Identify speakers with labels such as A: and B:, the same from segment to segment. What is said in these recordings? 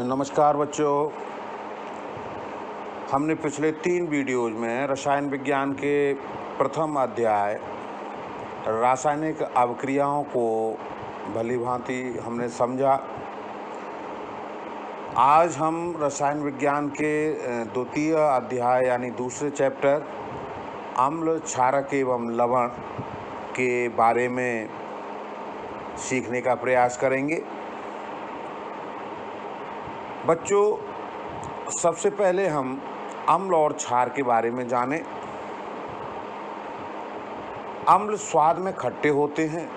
A: नमस्कार बच्चों। हमने पिछले 3 वीडियोज़ में रसायन विज्ञान के प्रथम अध्याय रासायनिक अभिक्रियाओं को भलीभांति हमने समझा। आज हम रसायन विज्ञान के द्वितीय अध्याय यानी दूसरे चैप्टर अम्ल, क्षारक एवं लवण के बारे में सीखने का प्रयास करेंगे। बच्चों, सबसे पहले हम अम्ल और क्षार के बारे में जानें। अम्ल स्वाद में खट्टे होते हैं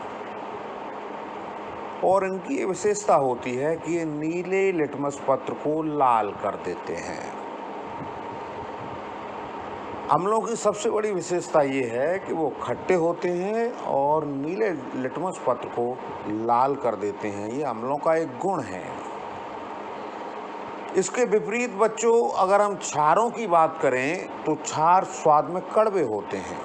A: और इनकी ये विशेषता होती है कि ये नीले लिटमस पत्र को लाल कर देते हैं। अम्लों की सबसे बड़ी विशेषता ये है कि वो खट्टे होते हैं और नीले लिटमस पत्र को लाल कर देते हैं। ये अम्लों का एक गुण है। इसके विपरीत बच्चों, अगर हम क्षारों की बात करें तो क्षार स्वाद में कड़वे होते हैं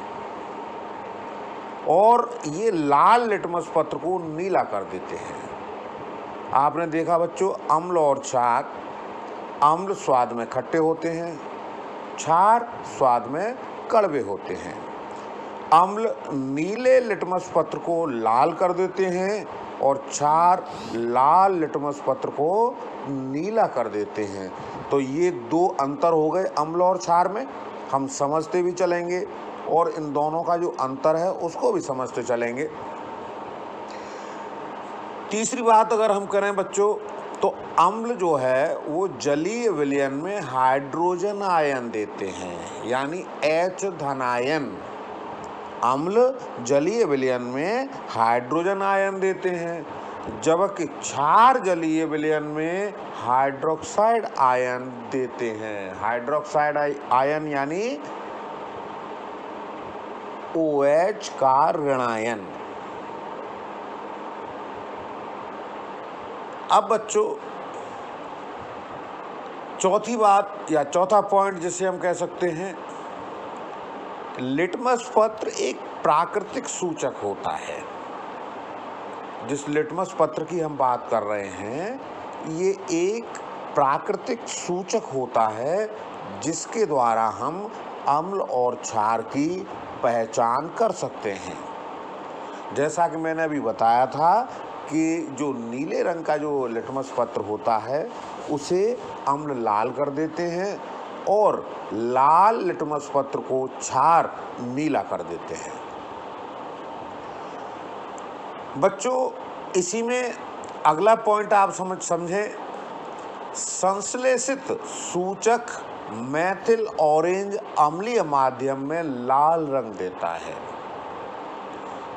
A: और ये लाल लिटमस पत्र को नीला कर देते हैं। आपने देखा बच्चों, अम्ल और क्षार। अम्ल स्वाद में खट्टे होते हैं, क्षार स्वाद में कड़वे होते हैं। अम्ल नीले लिटमस पत्र को लाल कर देते हैं और क्षार लाल लिटमस पत्र को नीला कर देते हैं। तो ये दो अंतर हो गए अम्ल और क्षार में। हम समझते भी चलेंगे और इन दोनों का जो अंतर है उसको भी समझते चलेंगे। तीसरी बात अगर हम करें बच्चों, तो अम्ल जो है वो जलीय विलयन में हाइड्रोजन आयन देते हैं, यानी H धनायन। अम्ल जलीय विलयन में हाइड्रोजन आयन देते हैं, जबकि क्षार जलीय विलयन में हाइड्रोक्साइड आयन देते हैं। हाइड्रोक्साइड आयन यानी OH का ऋणायन। अब बच्चों, चौथी बात या चौथा पॉइंट जिसे हम कह सकते हैं, लिटमस पत्र एक प्राकृतिक सूचक होता है। जिस लिटमस पत्र की हम बात कर रहे हैं, ये एक प्राकृतिक सूचक होता है जिसके द्वारा हम अम्ल और क्षार की पहचान कर सकते हैं। जैसा कि मैंने अभी बताया था कि जो नीले रंग का जो लिटमस पत्र होता है उसे अम्ल लाल कर देते हैं और लाल लिटमस पत्र को क्षार नीला कर देते हैं। बच्चों, इसी में अगला पॉइंट आप समझें। संश्लेषित सूचक मेथिल ऑरेंज अम्लीय माध्यम में लाल रंग देता है।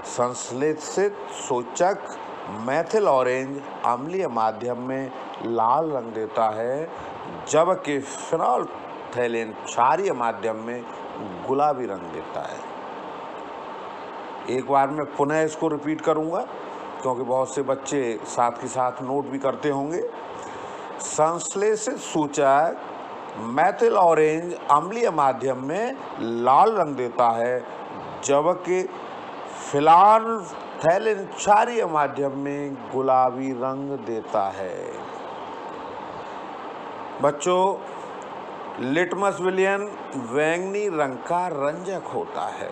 A: संश्लेषित सूचक मेथिल ऑरेंज अम्लीय माध्यम में लाल रंग देता है, जबकि फिनोल्फ्थैलीन क्षारीय माध्यम में गुलाबी रंग देता है। एक बार मैं पुनः इसको रिपीट करूंगा क्योंकि बहुत से बच्चे साथ के साथ नोट भी करते होंगे। संश्लेषित सूचक मेथिल ऑरेंज अम्लीय माध्यम में लाल रंग देता है, जबकि फिनोल्फ्थैलीन क्षारीय माध्यम में गुलाबी रंग देता है। बच्चों, लिटमस विलयन बैंगनी रंग का रंजक होता है।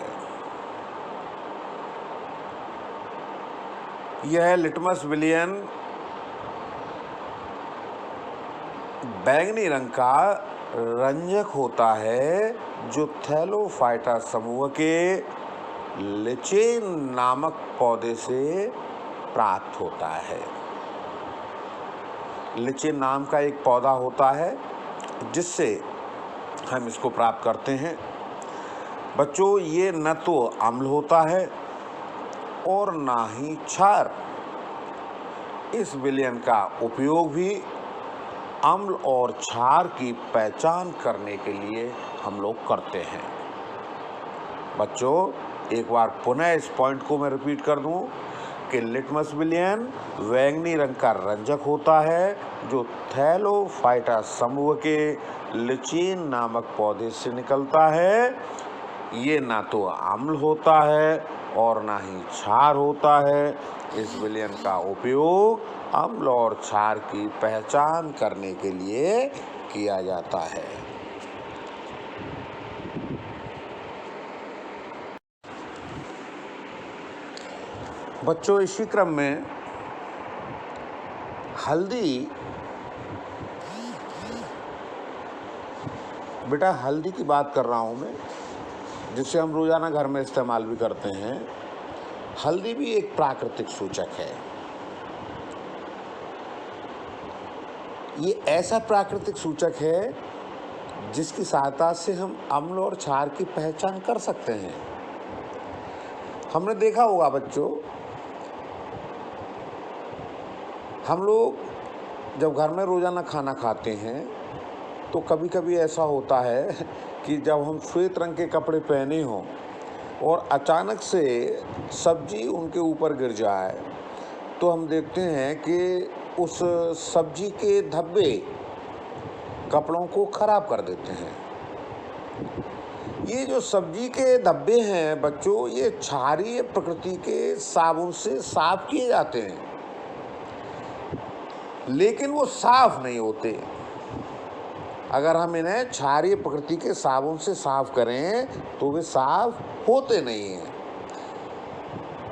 A: यह लिटमस विलयन बैंगनी रंग का रंजक होता है जो थैलोफाइटा समूह के लिचेन नामक पौधे से प्राप्त होता है। लिचेन नाम का एक पौधा होता है जिससे हम इसको प्राप्त करते हैं। बच्चों, ये न तो अम्ल होता है और ना ही क्षार। इस विलयन का उपयोग भी अम्ल और क्षार की पहचान करने के लिए हम लोग करते हैं। बच्चों, एक बार पुनः इस पॉइंट को मैं रिपीट कर दूं कि लिटमस विलयन बैंगनी रंग का रंजक होता है जो थैलोफाइटा समूह के लिचेन नामक पौधे से निकलता है। ये ना तो अम्ल होता है और ना ही क्षार होता है। इस विलयन का उपयोग अम्ल और क्षार की पहचान करने के लिए किया जाता है। बच्चों, इसी क्रम में हल्दी, बेटा हल्दी की बात कर रहा हूँ मैं, जिसे हम रोजाना घर में इस्तेमाल भी करते हैं। हल्दी भी एक प्राकृतिक सूचक है। ये ऐसा प्राकृतिक सूचक है जिसकी सहायता से हम अम्ल और क्षार की पहचान कर सकते हैं। हमने देखा होगा बच्चों, हम लोग जब घर में रोजाना खाना खाते हैं तो कभी कभी ऐसा होता है कि जब हम श्वेत रंग के कपड़े पहने हों और अचानक से सब्जी उनके ऊपर गिर जाए तो हम देखते हैं कि उस सब्जी के धब्बे कपड़ों को खराब कर देते हैं। ये जो सब्जी के धब्बे हैं बच्चों, ये क्षारीय प्रकृति के साबुन से साफ किए जाते हैं, लेकिन वो साफ नहीं होते। अगर हम इन्हें क्षारीय प्रकृति के साबुन से साफ करें तो वे साफ होते नहीं हैं,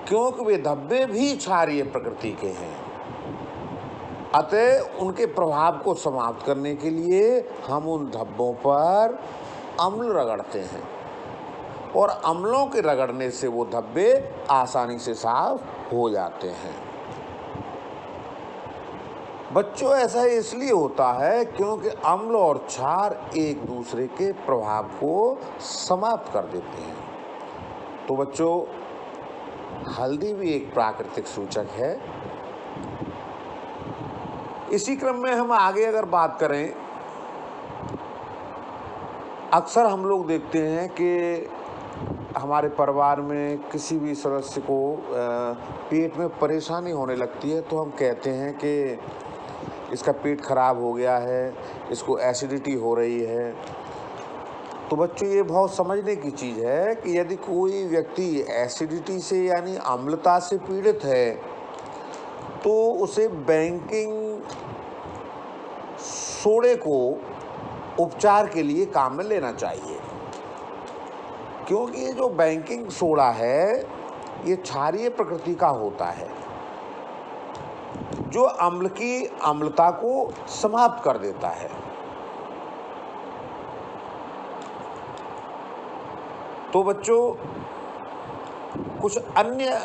A: क्योंकि वे धब्बे भी क्षारीय प्रकृति के हैं। अतः उनके प्रभाव को समाप्त करने के लिए हम उन धब्बों पर अम्ल रगड़ते हैं और अम्लों के रगड़ने से वो धब्बे आसानी से साफ हो जाते हैं। बच्चों, ऐसा इसलिए होता है क्योंकि अम्ल और क्षार एक दूसरे के प्रभाव को समाप्त कर देते हैं। तो बच्चों, हल्दी भी एक प्राकृतिक सूचक है। इसी क्रम में हम आगे अगर बात करें, अक्सर हम लोग देखते हैं कि हमारे परिवार में किसी भी सदस्य को पेट में परेशानी होने लगती है तो हम कहते हैं कि इसका पेट खराब हो गया है, इसको एसिडिटी हो रही है। तो बच्चों, ये बहुत समझने की चीज़ है कि यदि कोई व्यक्ति एसिडिटी से यानी अम्लता से पीड़ित है तो उसे बेकिंग सोडे को उपचार के लिए काम में लेना चाहिए, क्योंकि ये जो बेकिंग सोडा है ये क्षारीय प्रकृति का होता है जो अम्ल की अम्लता को समाप्त कर देता है। तो बच्चों, कुछ अन्य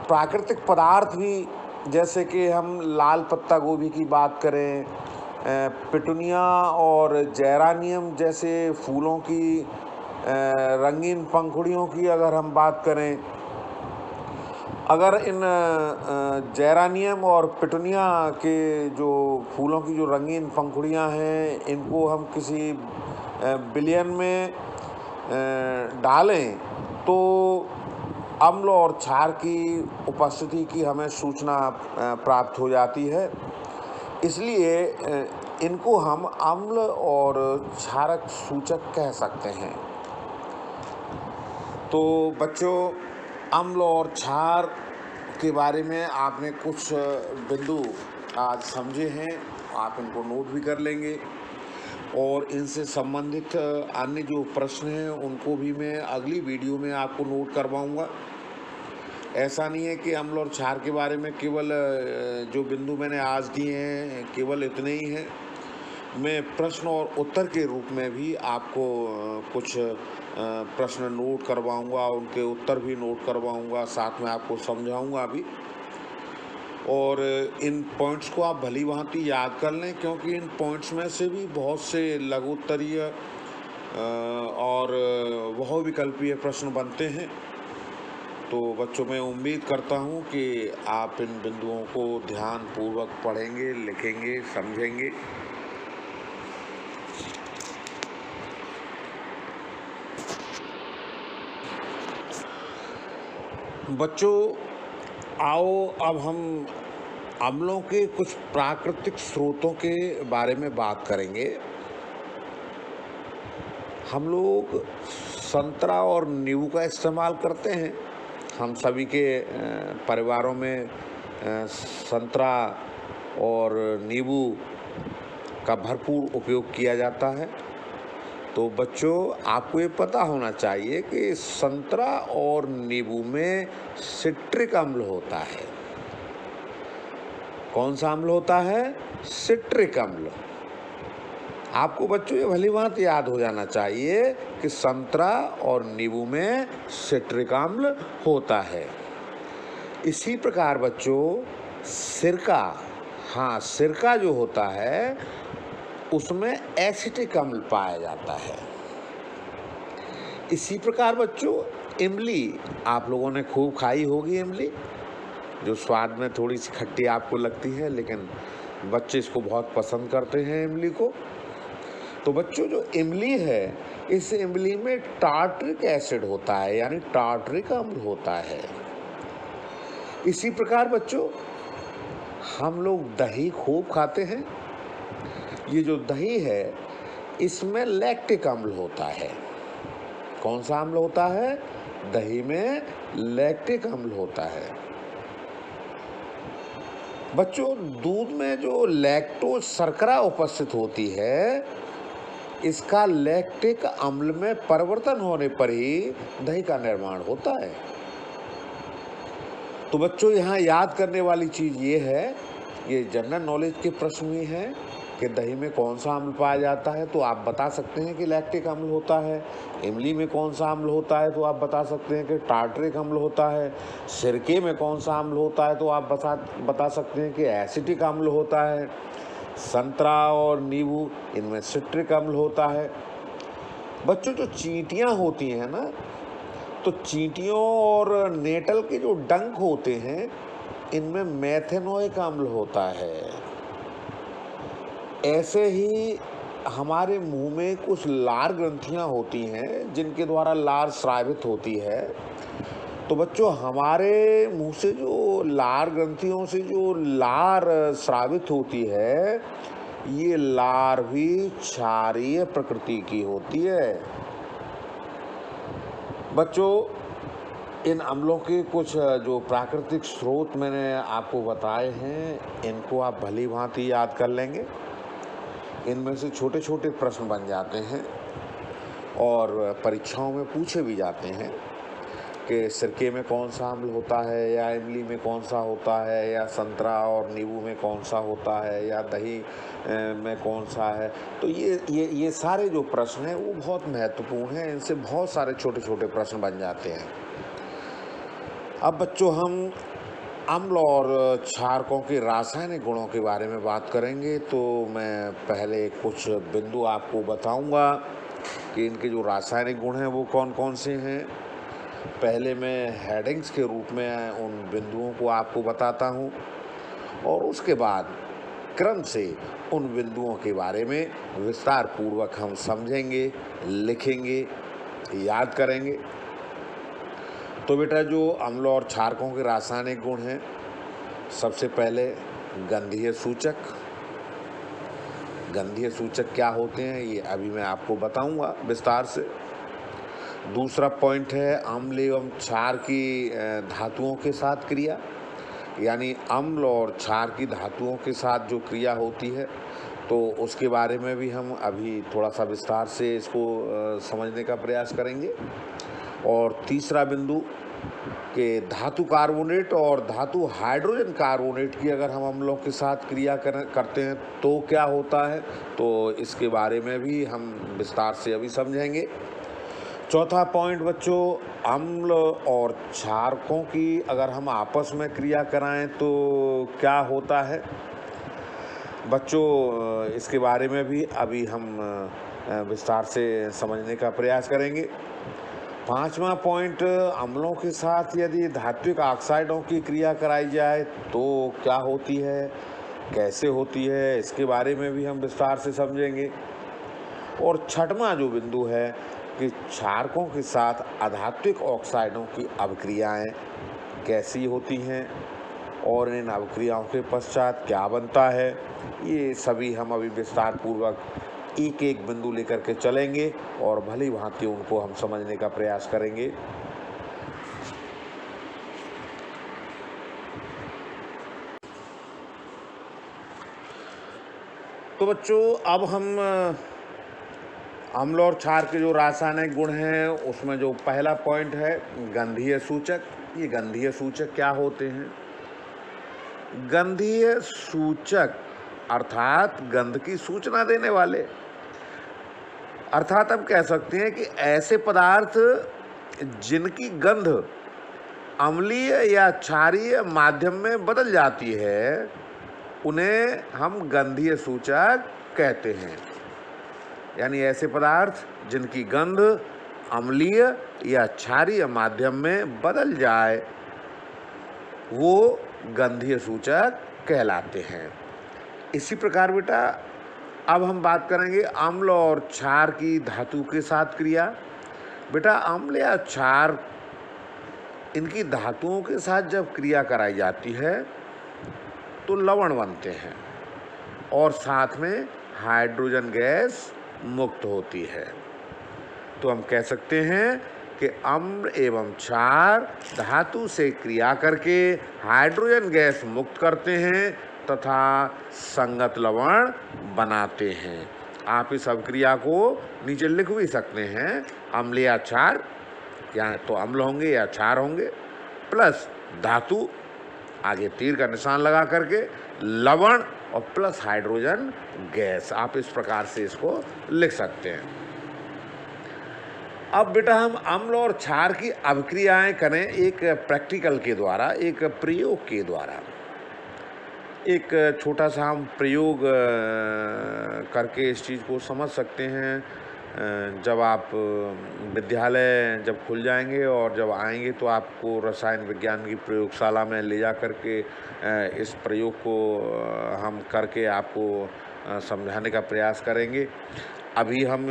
A: प्राकृतिक पदार्थ भी, जैसे कि हम लाल पत्ता गोभी की बात करें, पिटूनिया और जेरानियम जैसे फूलों की रंगीन पंखुड़ियों की अगर हम बात करें, अगर इन जेरानियम और पिटूनिया के जो फूलों की जो रंगीन पंखुड़ियां हैं, इनको हम किसी विलयन में डालें तो अम्ल और क्षार की उपस्थिति की हमें सूचना प्राप्त हो जाती है। इसलिए इनको हम अम्ल और क्षारक सूचक कह सकते हैं। तो बच्चों, अम्ल और क्षार के बारे में आपने कुछ बिंदु आज समझे हैं, आप इनको नोट भी कर लेंगे और इनसे संबंधित अन्य जो प्रश्न हैं उनको भी मैं अगली वीडियो में आपको नोट करवाऊंगा। ऐसा नहीं है कि अम्ल और क्षार के बारे में केवल जो बिंदु मैंने आज दिए हैं केवल इतने ही हैं। मैं प्रश्न और उत्तर के रूप में भी आपको कुछ प्रश्न नोट करवाऊंगा, उनके उत्तर भी नोट करवाऊंगा, साथ में आपको समझाऊंगा भी। और इन पॉइंट्स को आप भली भांति याद कर लें, क्योंकि इन पॉइंट्स में से भी बहुत से लघु उत्तरीय और बहुविकल्पीय प्रश्न बनते हैं। तो बच्चों, मैं उम्मीद करता हूं कि आप इन बिंदुओं को ध्यानपूर्वक पढ़ेंगे, लिखेंगे, समझेंगे। बच्चों, आओ अब हम अम्लों के कुछ प्राकृतिक स्रोतों के बारे में बात करेंगे। हम लोग संतरा और नींबू का इस्तेमाल करते हैं, हम सभी के परिवारों में संतरा और नींबू का भरपूर उपयोग किया जाता है। तो बच्चों, आपको ये पता होना चाहिए कि संतरा और नींबू में सिट्रिक अम्ल होता है। कौन सा अम्ल होता है? सिट्रिक अम्ल। आपको बच्चों ये भलीभांति याद हो जाना चाहिए कि संतरा और नींबू में सिट्रिक अम्ल होता है। इसी प्रकार बच्चों सिरका, हाँ सिरका जो होता है उसमें एसिटिक अम्ल पाया जाता है। इसी प्रकार बच्चों इमली, आप लोगों ने खूब खाई होगी इमली, जो स्वाद में थोड़ी सी खट्टी आपको लगती है, लेकिन बच्चे इसको बहुत पसंद करते हैं इमली को। तो बच्चों जो इमली है, इस इमली में टार्टरिक एसिड होता है, यानी टार्टरिक अम्ल होता है। इसी प्रकार बच्चों हम लोग दही खूब खाते हैं। ये जो दही है इसमें लैक्टिक अम्ल होता है। कौन सा अम्ल होता है? दही में लैक्टिक अम्ल होता है। बच्चों दूध में जो लैक्टोज शर्करा उपस्थित होती है, इसका लैक्टिक अम्ल में परिवर्तन होने पर ही दही का निर्माण होता है। तो बच्चों यहाँ याद करने वाली चीज़ ये है, ये जनरल नॉलेज के प्रश्न भी हैं कि दही में कौन सा अम्ल पाया जाता है, तो आप बता सकते हैं कि लैक्टिक अम्ल होता है। इमली में कौन सा अम्ल होता है, तो आप बता सकते हैं कि टार्टरिक अम्ल होता है। सिरके में कौन सा अम्ल होता है, तो आप बता सकते हैं कि एसिटिक अम्ल होता है। संतरा और नींबू, इनमें सिट्रिक अम्ल होता है। बच्चों जो चींटियाँ होती हैं ना, तो चींटियों और नेटल के जो डंक होते हैं, इनमें मेथेनोइक अम्ल होता है। ऐसे ही हमारे मुंह में कुछ लार ग्रंथियां होती हैं जिनके द्वारा लार स्रावित होती है। तो बच्चों हमारे मुंह से जो लार ग्रंथियों से जो लार स्रावित होती है, ये लार भी क्षारीय प्रकृति की होती है। बच्चों इन अम्लों के कुछ जो प्राकृतिक स्रोत मैंने आपको बताए हैं, इनको आप भली भांति याद कर लेंगे। इनमें से छोटे छोटे प्रश्न बन जाते हैं और परीक्षाओं में पूछे भी जाते हैं कि सिरके में कौन सा अम्ल होता है, या इमली में कौन सा होता है, या संतरा और नींबू में कौन सा होता है, या दही में कौन सा है। तो ये सारे जो प्रश्न हैं वो बहुत महत्वपूर्ण हैं। इनसे बहुत सारे छोटे छोटे प्रश्न बन जाते हैं। अब बच्चों हम अम्ल और क्षारकों के रासायनिक गुणों के बारे में बात करेंगे। तो मैं पहले कुछ बिंदु आपको बताऊंगा कि इनके जो रासायनिक गुण हैं वो कौन कौन से हैं। पहले मैं हेडिंग्स के रूप में उन बिंदुओं को आपको बताता हूं, और उसके बाद क्रम से उन बिंदुओं के बारे में विस्तार पूर्वक हम समझेंगे, लिखेंगे, याद करेंगे। तो बेटा जो अम्ल और क्षारकों के रासायनिक गुण हैं, सबसे पहले गंधीय सूचक। गंधीय सूचक क्या होते हैं ये अभी मैं आपको बताऊंगा विस्तार से। दूसरा पॉइंट है अम्ल एवं क्षार की धातुओं के साथ क्रिया, यानी अम्ल और क्षार की धातुओं के साथ जो क्रिया होती है, तो उसके बारे में भी हम अभी थोड़ा सा विस्तार से इसको समझने का प्रयास करेंगे। और तीसरा बिंदु कि धातु कार्बोनेट और धातु हाइड्रोजन कार्बोनेट की अगर हम अम्लों के साथ क्रिया करते हैं तो क्या होता है, तो इसके बारे में भी हम विस्तार से अभी समझेंगे। चौथा पॉइंट बच्चों, अम्ल और क्षारकों की अगर हम आपस में क्रिया कराएं तो क्या होता है बच्चों, इसके बारे में भी अभी हम विस्तार से समझने का प्रयास करेंगे। पांचवा पॉइंट, अम्लों के साथ यदि धात्विक ऑक्साइडों की क्रिया कराई जाए तो क्या होती है, कैसे होती है, इसके बारे में भी हम विस्तार से समझेंगे। और छठवां जो बिंदु है कि क्षारकों के साथ अधात्विक ऑक्साइडों की अभिक्रियाएं कैसी होती हैं और इन अभिक्रियाओं के पश्चात क्या बनता है, ये सभी हम अभी विस्तार पूर्वक एक एक बिंदु लेकर के चलेंगे और भली भांति उनको हम समझने का प्रयास करेंगे। तो बच्चों अब हम अम्ल और क्षार के जो रासायनिक गुण हैं उसमें जो पहला पॉइंट है गंधीय सूचक। ये गंधीय सूचक क्या होते हैं? गंधीय सूचक अर्थात गंध की सूचना देने वाले, अर्थात हम कह सकते हैं कि ऐसे पदार्थ जिनकी गंध अम्लीय या क्षारीय माध्यम में बदल जाती है उन्हें हम गंधीय सूचक कहते हैं। यानी ऐसे पदार्थ जिनकी गंध अम्लीय या क्षारीय माध्यम में बदल जाए वो गंधीय सूचक कहलाते हैं। इसी प्रकार बेटा अब हम बात करेंगे अम्ल और क्षार की धातु के साथ क्रिया। बेटा अम्ल या क्षार इनकी धातुओं के साथ जब क्रिया कराई जाती है तो लवण बनते हैं और साथ में हाइड्रोजन गैस मुक्त होती है। तो हम कह सकते हैं कि अम्ल एवं क्षार धातु से क्रिया करके हाइड्रोजन गैस मुक्त करते हैं तथा संगत लवण बनाते हैं। आप इस अभिक्रिया को नीचे लिख भी सकते हैं, अम्ल या क्षार, या तो अम्ल होंगे या क्षार होंगे, प्लस धातु आगे तीर का निशान लगा करके लवण और प्लस हाइड्रोजन गैस। आप इस प्रकार से इसको लिख सकते हैं। अब बेटा हम अम्ल और क्षार की अभिक्रियाएं करें एक प्रैक्टिकल के द्वारा, एक प्रयोग के द्वारा। एक छोटा सा हम प्रयोग करके इस चीज़ को समझ सकते हैं। जब आप विद्यालय जब खुल जाएंगे और जब आएंगे तो आपको रसायन विज्ञान की प्रयोगशाला में ले जा करके इस प्रयोग को हम करके आपको समझाने का प्रयास करेंगे। अभी हम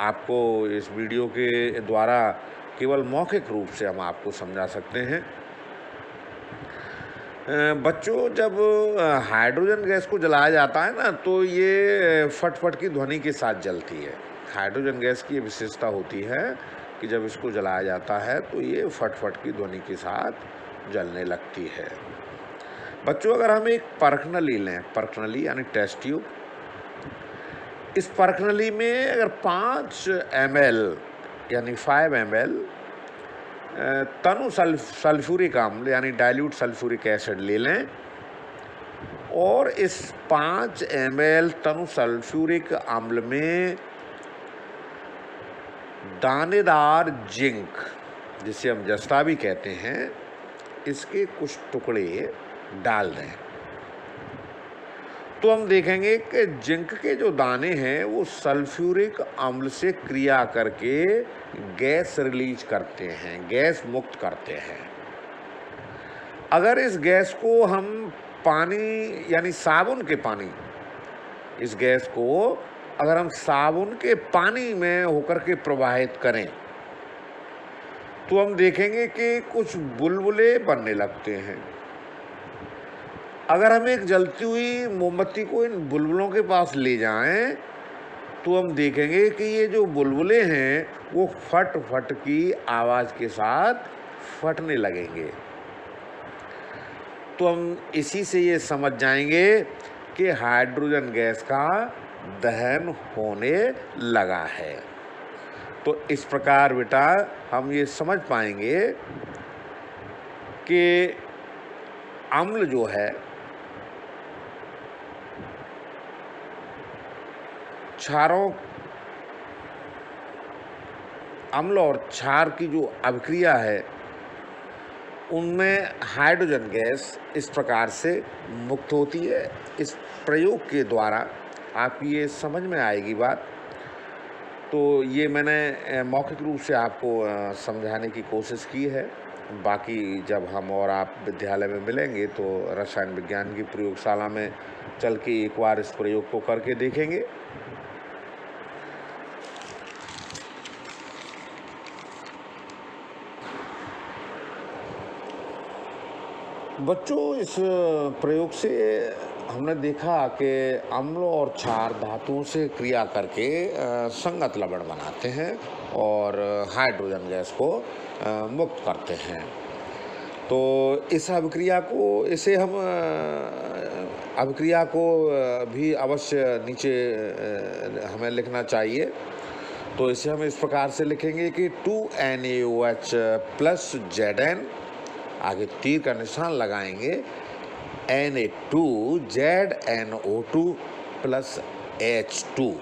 A: आपको इस वीडियो के द्वारा केवल मौखिक रूप से हम आपको समझा सकते हैं। बच्चों जब हाइड्रोजन गैस को जलाया जाता है ना तो ये फट-फट की ध्वनि के साथ जलती है। हाइड्रोजन गैस की ये विशेषता होती है कि जब इसको जलाया जाता है तो ये फट-फट की ध्वनि के साथ जलने लगती है। बच्चों अगर हम एक परखनली लें, परखनली यानी टेस्ट ट्यूब, इस परखनली में अगर 5 ml यानी 5 ml तनु सल्फ्यूरिक अम्ल यानी डाइल्यूट सल्फ्यूरिक एसिड ले लें और इस 5 ml तनु सल्फ्यूरिक अम्ल में दानेदार जिंक, जिसे हम जस्ता भी कहते हैं, इसके कुछ टुकड़े डाल दें तो हम देखेंगे कि जिंक के जो दाने हैं वो सल्फ्यूरिक अम्ल से क्रिया करके गैस रिलीज करते हैं, गैस मुक्त करते हैं। अगर इस गैस को हम पानी यानी साबुन के पानी, इस गैस को अगर हम साबुन के पानी में होकर के प्रवाहित करें तो हम देखेंगे कि कुछ बुलबुले बनने लगते हैं। अगर हम एक जलती हुई मोमबत्ती को इन बुलबुलों के पास ले जाएं तो हम देखेंगे कि ये जो बुलबुले हैं वो फट फट की आवाज़ के साथ फटने लगेंगे। तो हम इसी से ये समझ जाएंगे कि हाइड्रोजन गैस का दहन होने लगा है। तो इस प्रकार बेटा हम ये समझ पाएंगे कि अम्ल जो है क्षारों, अम्ल और क्षार की जो अभिक्रिया है उनमें हाइड्रोजन गैस इस प्रकार से मुक्त होती है। इस प्रयोग के द्वारा आपकी ये समझ में आएगी बात। तो ये मैंने मौखिक रूप से आपको समझाने की कोशिश की है। बाकी जब हम और आप विद्यालय में मिलेंगे तो रसायन विज्ञान की प्रयोगशाला में चल के एक बार इस प्रयोग को करके देखेंगे। बच्चों इस प्रयोग से हमने देखा कि अम्ल और क्षार धातुओं से क्रिया करके संगत लवण बनाते हैं और हाइड्रोजन गैस को मुक्त करते हैं। तो इस अभिक्रिया को इसे हम अभिक्रिया को भी अवश्य नीचे हमें लिखना चाहिए। तो इसे हम इस प्रकार से लिखेंगे कि 2NaOH प्लस Zn, आगे तीर का निशान लगाएंगे, Na2ZnO2 प्लस H2,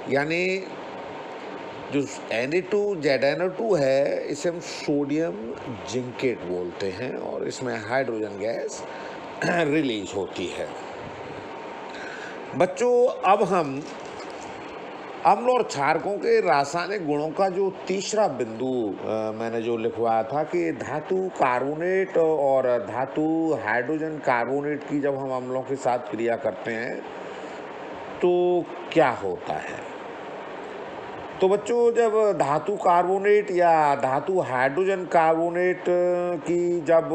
A: यानी जो Na2ZnO2 है इसे हम सोडियम जिंकेट बोलते हैं और इसमें हाइड्रोजन गैस रिलीज होती है। बच्चों, अब हम अम्ल और क्षारकों के रासायनिक गुणों का जो तीसरा बिंदु मैंने जो लिखवाया था कि धातु कार्बोनेट और धातु हाइड्रोजन कार्बोनेट की जब हम अम्लों के साथ क्रिया करते हैं तो क्या होता है। तो बच्चों, जब धातु कार्बोनेट या धातु हाइड्रोजन कार्बोनेट की जब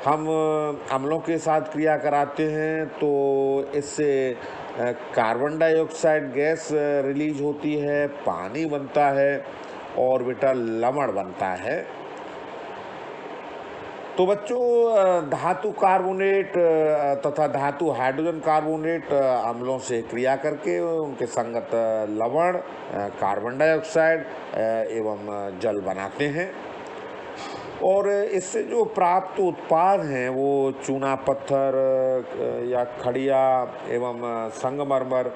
A: हम अम्लों के साथ क्रिया कराते हैं तो इससे कार्बन डाइऑक्साइड गैस रिलीज होती है, पानी बनता है और बेटा लवण बनता है। तो बच्चों, धातु कार्बोनेट तथा धातु हाइड्रोजन कार्बोनेट अम्लों से क्रिया करके उनके संगत लवण, कार्बन डाइऑक्साइड एवं जल बनाते हैं और इससे जो प्राप्त उत्पाद हैं वो चूना पत्थर या खड़िया एवं संगमरमर,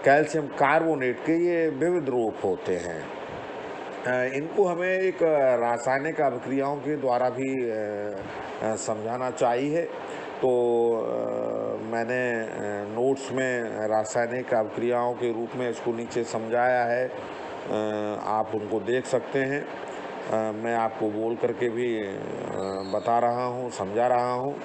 A: कैल्शियम कार्बोनेट के ये विविध रूप होते हैं। इनको हमें एक रासायनिक अभिक्रियाओं के द्वारा भी समझाना चाहिए। तो मैंने नोट्स में रासायनिक अभिक्रियाओं के रूप में इसको नीचे समझाया है, आप उनको देख सकते हैं। मैं आपको बोल करके भी बता रहा हूँ, समझा रहा हूँ।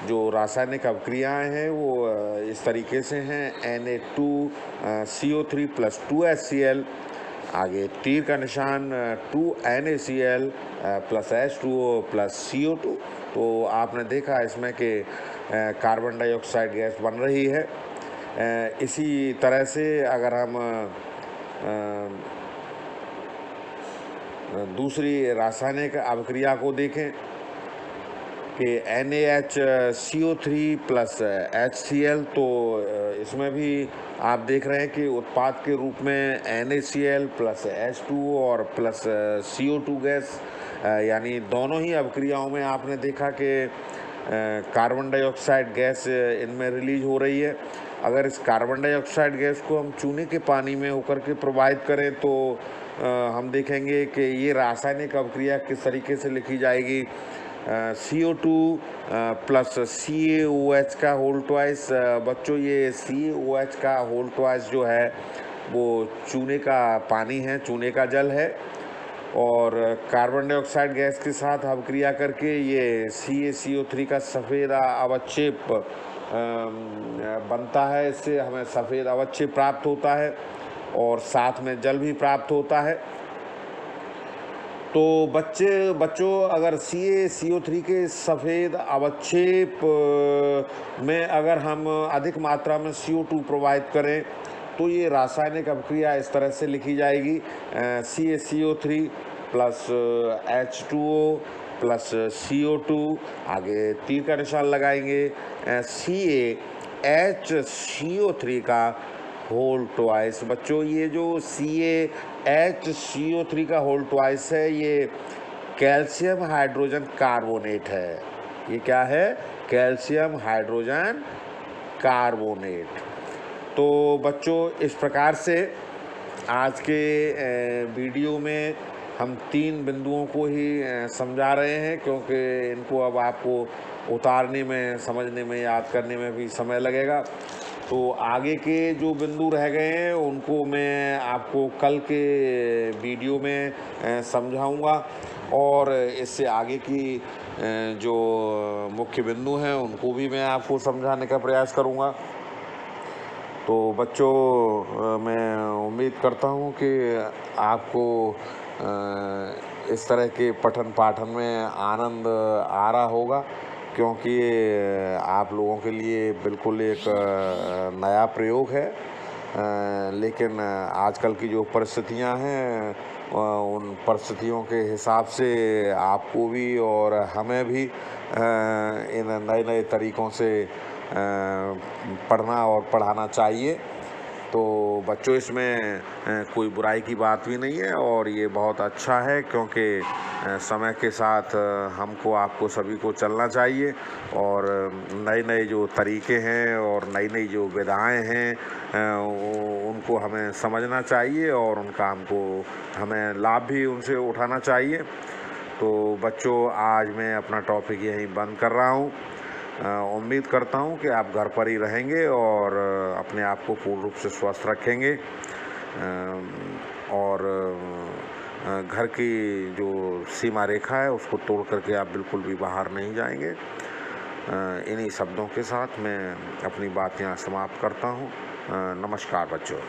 A: जो रासायनिक अभिक्रियाएं हैं वो इस तरीके से हैं, Na2CO3 प्लस 2HCl, आगे तीर का निशान 2NaCl plus H2O plus CO2। तो आपने देखा इसमें कि कार्बन डाइऑक्साइड गैस बन रही है। इसी तरह से अगर हम दूसरी रासायनिक अभिक्रिया को देखें कि NaHCO3 प्लस HCl, तो इसमें भी आप देख रहे हैं कि उत्पाद के रूप में NaCl प्लस H2O और प्लस CO2 गैस, यानी दोनों ही अभिक्रियाओं में आपने देखा कि कार्बन डाइऑक्साइड गैस इनमें रिलीज हो रही है। अगर इस कार्बन डाइऑक्साइड गैस को हम चूने के पानी में होकर के प्रवाहित करें तो हम देखेंगे कि ये रासायनिक अभिक्रिया किस तरीके से लिखी जाएगी। CO2 प्लस CaOH का होल ट्वाइस। बच्चों, ये CaOH का होल ट्वाइस जो है वो चूने का पानी है, चूने का जल है और कार्बन डाइऑक्साइड गैस के साथ अभिक्रिया करके ये CaCO3 का सफ़ेद अवक्षेप बनता है। इससे हमें सफ़ेद अवक्षेप प्राप्त होता है और साथ में जल भी प्राप्त होता है। तो बच्चों, अगर CaCO3 के सफ़ेद अवक्षेप में अगर हम अधिक मात्रा में CO2 प्रवाहित करें तो ये रासायनिक अभिक्रिया इस तरह से लिखी जाएगी, CaCO3 plus H2O plus CO2, आगे तीर का निशान लगाएंगे, CaHCO3 का होल ट्वाइस। बच्चों, ये जो CaHCO3 का होल ट्वाइस है ये कैल्शियम हाइड्रोजन कार्बोनेट है। ये क्या है? Calcium hydrogen carbonate. तो बच्चों, इस प्रकार से आज के वीडियो में हम 3 बिंदुओं को ही समझा रहे हैं, क्योंकि इनको अब आपको उतारने में, समझने में, याद करने में भी समय लगेगा। तो आगे के जो बिंदु रह गए हैं उनको मैं आपको कल के वीडियो में समझाऊंगा और इससे आगे की जो मुख्य बिंदु हैं उनको भी मैं आपको समझाने का प्रयास करूंगा। तो बच्चों, मैं उम्मीद करता हूं कि आपको इस तरह के पठन पाठन में आनंद आ रहा होगा, क्योंकि आप लोगों के लिए बिल्कुल एक नया प्रयोग है। लेकिन आजकल की जो परिस्थितियां हैं उन परिस्थितियों के हिसाब से आपको भी और हमें भी इन नए-नए तरीकों से पढ़ना और पढ़ाना चाहिए। तो बच्चों इसमें कोई बुराई की बात भी नहीं है और ये बहुत अच्छा है, क्योंकि समय के साथ हमको आपको सभी को चलना चाहिए और नए-नए जो तरीके हैं और नई-नई जो विधाएं हैं उनको हमें समझना चाहिए और उनका हमें लाभ भी उनसे उठाना चाहिए। तो बच्चों, आज मैं अपना टॉपिक यहीं बंद कर रहा हूँ। उम्मीद करता हूँ कि आप घर पर ही रहेंगे और अपने आप को पूर्ण रूप से स्वस्थ रखेंगे और घर की जो सीमा रेखा है उसको तोड़ करके आप बिल्कुल भी बाहर नहीं जाएंगे। इन्हीं शब्दों के साथ मैं अपनी बात यहाँ समाप्त करता हूँ। नमस्कार बच्चों।